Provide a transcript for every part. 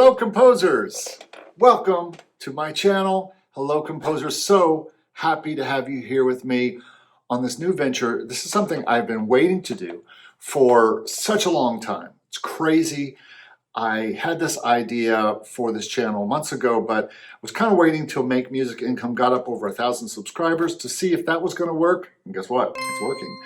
Hello composers! Welcome to my channel. Hello composers, so happy to have you here with me on this new venture. This is something I've been waiting to do for such a long time. It's crazy. I had this idea for this channel months ago, but was kind of waiting till Make Music Income got up over 1,000 subscribers to see if that was going to work. And guess what? It's working.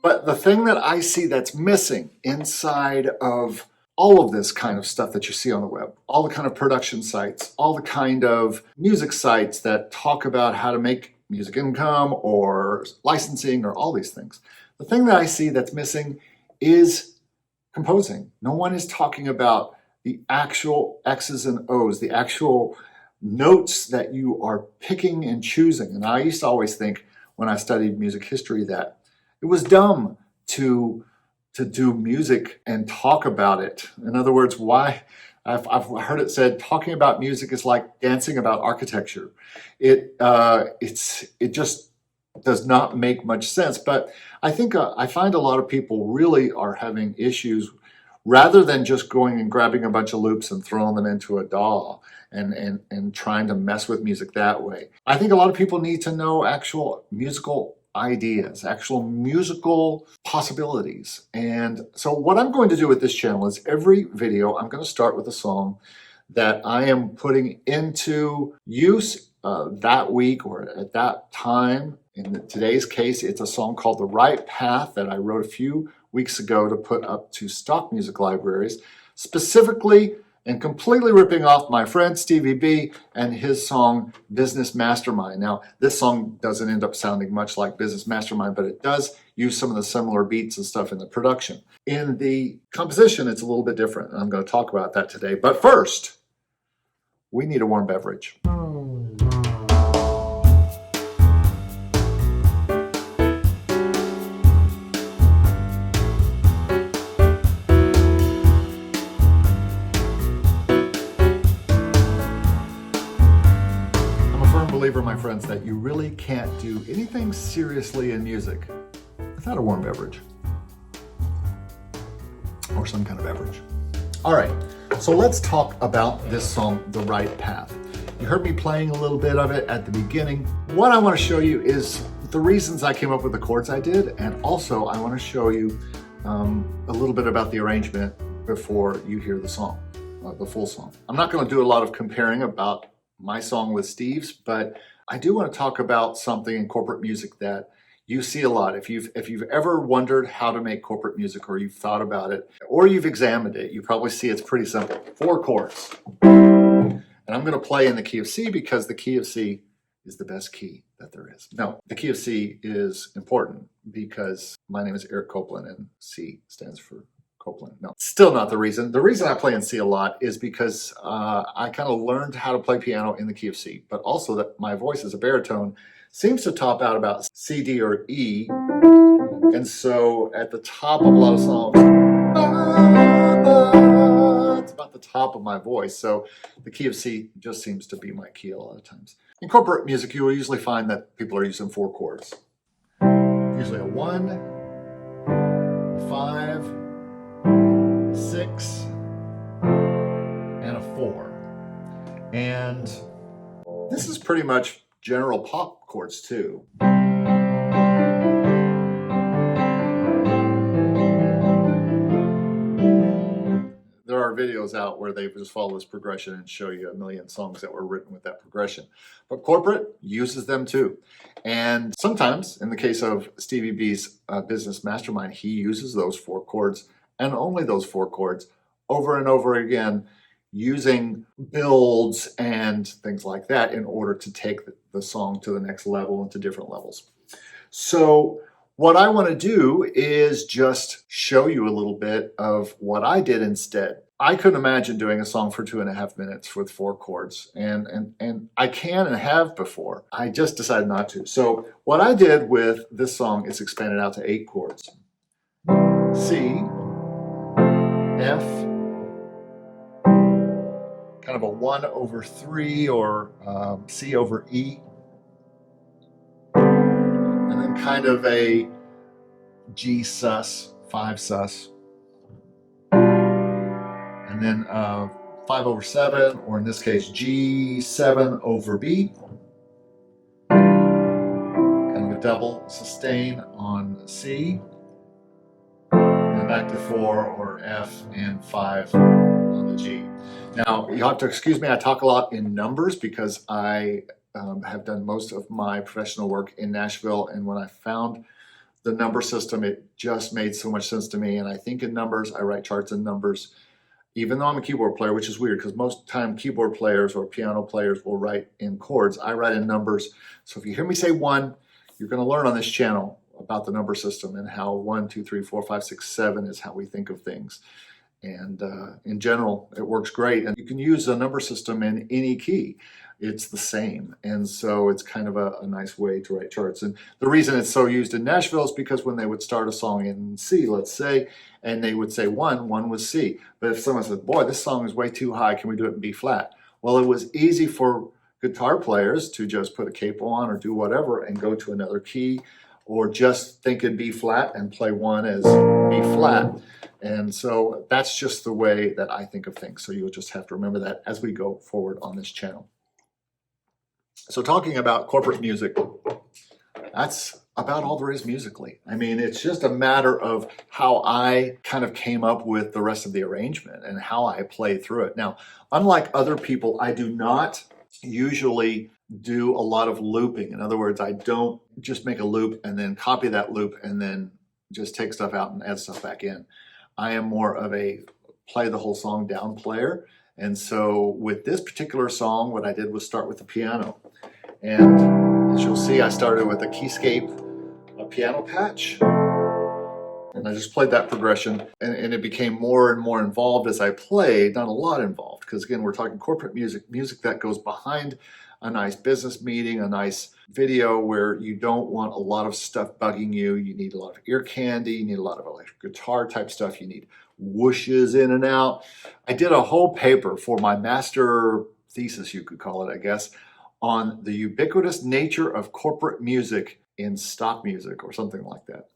But the thing that I see that's missing inside of all of this kind of stuff that you see on the web, all the kind of production sites, all the kind of music sites that talk about how to make music income or licensing or all these things. The thing that I see that's missing is composing. No one is talking about the actual X's and O's, the actual notes that you are picking and choosing. And I used to always think when I studied music history that it was dumb to do music and talk about it. In other words, why? I've heard it said talking about music is like dancing about architecture. It just does not make much sense. But I think I find a lot of people really are having issues rather than just going and grabbing a bunch of loops and throwing them into a DAW and trying to mess with music that way. I think a lot of people need to know actual musical ideas, actual musical possibilities. And so what I'm going to do with this channel is every video, I'm going to start with a song that I am putting into use that week or at that time. In today's case, it's a song called The Right Path that I wrote a few weeks ago to put up to stock music libraries, specifically and completely ripping off my friend Stevie B and his song Business Mastermind. Now, this song doesn't end up sounding much like Business Mastermind, but it does use some of the similar beats and stuff in the production. In the composition, it's a little bit different, and I'm going to talk about that today. But first, we need a warm beverage. Believer, my friends, that you really can't do anything seriously in music without a warm beverage or some kind of beverage. All right, so let's talk about this song, The Right Path. You heard me playing a little bit of it at the beginning. What I want to show you is the reasons I came up with the chords I did, and also I want to show you a little bit about the arrangement before you hear the song, the full song. I'm not going to do a lot of comparing about my song with Steve's, but I do want to talk about something in corporate music that you see a lot. If you've ever wondered how to make corporate music, or you've thought about it, or you've examined it, you probably see it's pretty simple. 4 chords. And I'm going to play in the key of C because the key of C is the best key that there is. No, the key of C is important because my name is Eric Copeland and C stands for Copeland. No, still not the reason. The reason I play in C a lot is because I kind of learned how to play piano in the key of C, but also that my voice as a baritone seems to top out about C, D, or E. And so at the top of a lot of songs, it's about the top of my voice. So the key of C just seems to be my key a lot of times. In corporate music, you will usually find that people are using 4 chords. Usually a 1, a 5, 6, and a 4. And this is pretty much general pop chords too. There are videos out where they just follow this progression and show you a million songs that were written with that progression. But corporate uses them too. And sometimes, in the case of Stevie B's Business Mastermind, he uses those 4 chords and only those 4 chords over and over again, using builds and things like that in order to take the song to the next level and to different levels. So what I want to do is just show you a little bit of what I did instead. I couldn't imagine doing a song for 2.5 minutes with 4 chords, and I can and have before. I just decided not to. So what I did with this song is expand it out to 8 chords. C, F, kind of a 1/3 or C over E, and then kind of a G sus, 5 sus, and then 5/7, or in this case, G7/B. Kind of a double sustain on C. And back to 4 or F and 5 on the G. Now, you have to excuse me, I talk a lot in numbers because I have done most of my professional work in Nashville, and when I found the number system, it just made so much sense to me. And I think in numbers, I write charts in numbers, even though I'm a keyboard player, which is weird because most time keyboard players or piano players will write in chords. I write in numbers. So if you hear me say 1, you're going to learn on this channel about the number system and how 1, 2, 3, 4, 5, 6, 7 is how we think of things. And in general, it works great. And you can use a number system in any key. It's the same. And so it's kind of a nice way to write charts. And the reason it's so used in Nashville is because when they would start a song in C, let's say, and they would say 1 was C. But if someone said, boy, this song is way too high, can we do it in B flat? Well, it was easy for guitar players to just put a capo on or do whatever and go to another key, or just think in B flat and play 1 as B flat. And so that's just the way that I think of things. So you'll just have to remember that as we go forward on this channel. So talking about corporate music, that's about all there is musically. I mean, it's just a matter of how I kind of came up with the rest of the arrangement and how I play through it. Now, unlike other people, I do not usually do a lot of looping. In other words, I don't just make a loop and then copy that loop and then just take stuff out and add stuff back in. I am more of a play the whole song down player. And so with this particular song, what I did was start with the piano. And as you'll see, I started with a keyscape, a piano patch, and I just played that progression, and it became more and more involved as I played, not a lot involved, because again, we're talking corporate music, music that goes behind a nice business meeting, a nice video where you don't want a lot of stuff bugging you. You need a lot of ear candy, you need a lot of electric guitar type stuff, you need whooshes in and out. I did a whole paper for my master thesis, you could call it, I guess, on the ubiquitous nature of corporate music in stock music or something like that.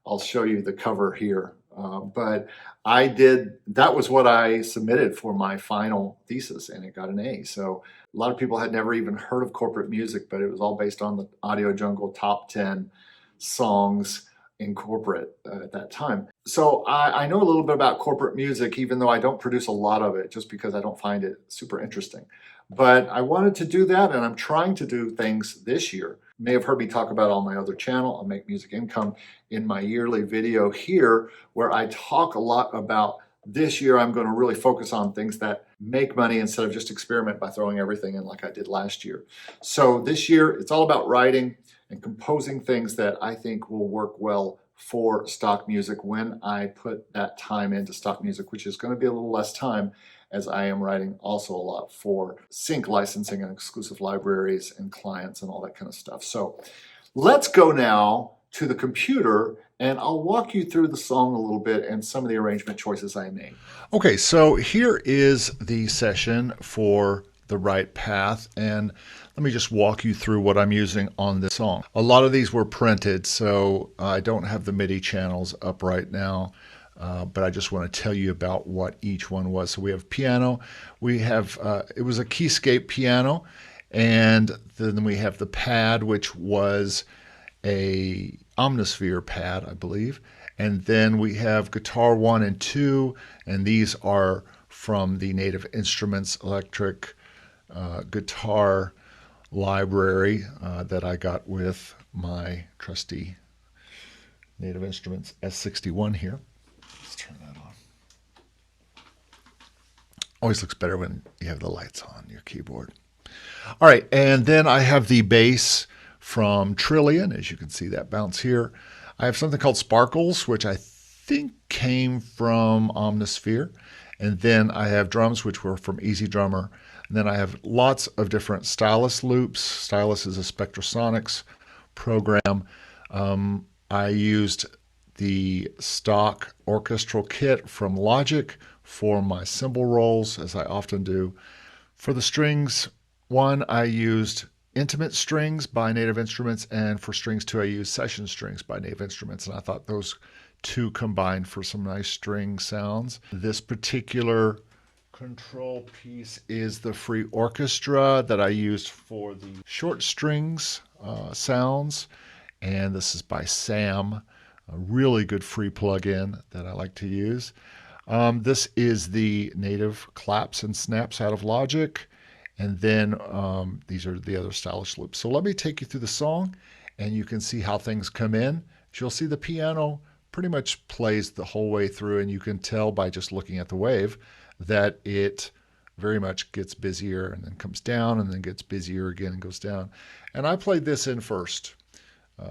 I'll show you the cover here. But that was what I submitted for my final thesis, and it got an A. So a lot of people had never even heard of corporate music, but it was all based on the Audio Jungle top 10 songs in corporate at that time. So I know a little bit about corporate music, even though I don't produce a lot of it, just because I don't find it super interesting. But I wanted to do that, and I'm trying to do things this year. You may have heard me talk about on my other channel, I'll Make Music Income, in my yearly video here, where I talk a lot about this year I'm going to really focus on things that make money instead of just experiment by throwing everything in like I did last year. So this year, it's all about writing and composing things that I think will work well for stock music when I put that time into stock music, which is going to be a little less time, as I am writing also a lot for sync licensing and exclusive libraries and clients and all that kind of stuff. So let's go now to the computer and I'll walk you through the song a little bit and some of the arrangement choices I made. Okay, so here is the session for the right path, and let me just walk you through what I'm using on this song. A lot of these were printed, so I don't have the MIDI channels up right now. But I just want to tell you about what each one was. So we have piano, we have, it was a keyscape piano, and then we have the pad, which was a Omnisphere pad, I believe. And then we have guitar 1 and 2, and these are from the Native Instruments electric guitar library that I got with my trusty Native Instruments S61 here. Turn that on. Always looks better when you have the lights on your keyboard. All right, and then I have the bass from Trillion, as you can see that bounce here. I have something called Sparkles, which I think came from Omnisphere. And then I have drums, which were from Easy Drummer. And then I have lots of different Stylus loops. Stylus is a Spectrasonics program. I used the stock orchestral kit from Logic for my cymbal rolls, as I often do. For the strings, one, I used Intimate Strings by Native Instruments, and for strings 2, I used Session Strings by Native Instruments, and I thought those two combined for some nice string sounds. This particular control piece is the free orchestra that I used for the short strings sounds. And this is by Sam, a really good free plugin that I like to use. This is the native claps and snaps out of Logic. And then these are the other stylish loops. So let me take you through the song and you can see how things come in. You'll see the piano pretty much plays the whole way through, and you can tell by just looking at the wave that it very much gets busier and then comes down and then gets busier again and goes down. And I played this in first,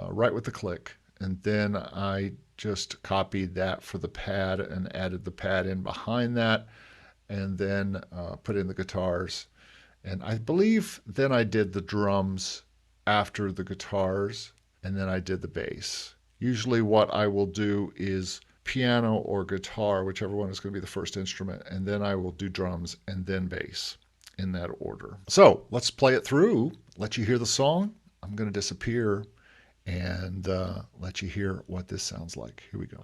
right with the click. And then I just copied that for the pad and added the pad in behind that, and then put in the guitars. And I believe then I did the drums after the guitars, and then I did the bass. Usually what I will do is piano or guitar, whichever one is going to be the first instrument, and then I will do drums and then bass in that order. So let's play it through, let you hear the song. I'm going to disappear and let you hear what this sounds like. Here we go.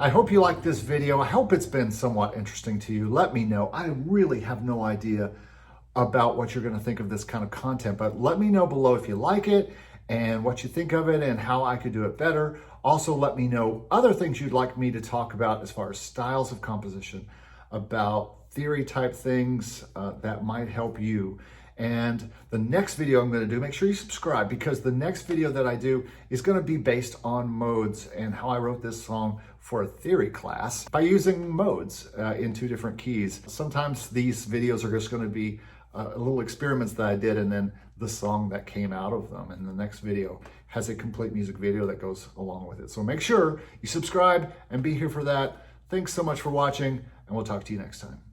I hope you liked this video. I hope it's been somewhat interesting to you. Let me know. I really have no idea about what you're going to think of this kind of content, but let me know below if you like it and what you think of it and how I could do it better. Also, let me know other things you'd like me to talk about as far as styles of composition, about theory type things that might help you. And the next video I'm going to do, make sure you subscribe, because the next video that I do is going to be based on modes and how I wrote this song for a theory class by using modes in 2 different keys. Sometimes these videos are just going to be little experiments that I did and then the song that came out of them. And the next video has a complete music video that goes along with it. So make sure you subscribe and be here for that. Thanks so much for watching, and we'll talk to you next time.